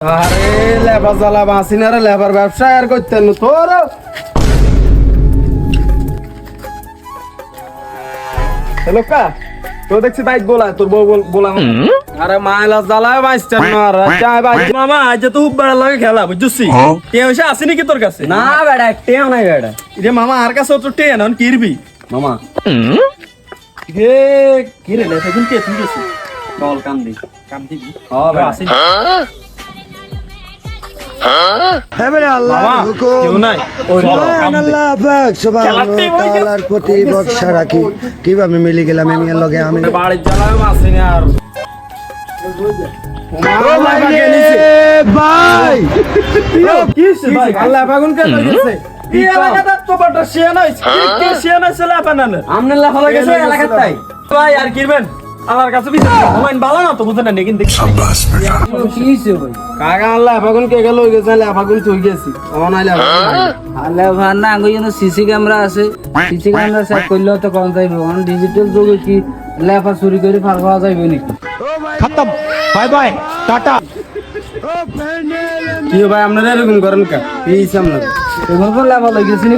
আরে লেবার জ্বালা বাঁচি না রে, লেবার ব্যবসা আর করতেন তোর হ্যালো কা তো দেখছি বাইক গোলা তোর বউ গোলা আরে মাইলা জ্বালায় বাঁচতেন না রে চাই ভাই মামা আজ তো খুব বড় লাগে খেলা বুঝছিস টিয়া পয়সা আসেনি কি তোর কাছে না বেটা টেও নাই বেটা রে মামা আর কাছে তো টিয়া না কিরবি মামা হে কি রে লেখা কিন্তু তুই গেছিস কল কাম দি হ্যাঁ বেটা আসেনি মামা কেউ নাই আল্লাহর প্রতি ভরসা রাখি কিভাবে মিলে গেলাম এর লগে আমি বাড়ির জ্বালায় বাঁচি না আর ভাই কি হইছে ভাই আল্লাহ ফাগুন কে গেছে এই এলাকাটা তো বড় শিয়ানা হইছে কে শিয়ানা ছেলে বানালে আমনে লাফা লাগেছে এলাকার তাই ভাই আর কিরবেন আমার কাছে বিচার মোবাইল ভালো না তো বুঝেন না কিন্তু কি হইছে ভাই কাকা আল্লাহ ফাগুন কে গেল হই গেছে আল্লাহ ফাগুন তুই গেছি আমার নাইলে আলে ভাই না আগে যেন সিসি ক্যামেরা আছে সিসি ক্যামেরা চেক করলেও তো কম যাইবে অন ডিজিটাল যুগে কি লেফা চুরি করে ফার পাওয়া যাইবে নাকি খতম বাই বাই টাটা কি ভাই আপনারা এরকম করেন কা কি হইছে আপনাদের এবার লেফা লাগিয়েছি নি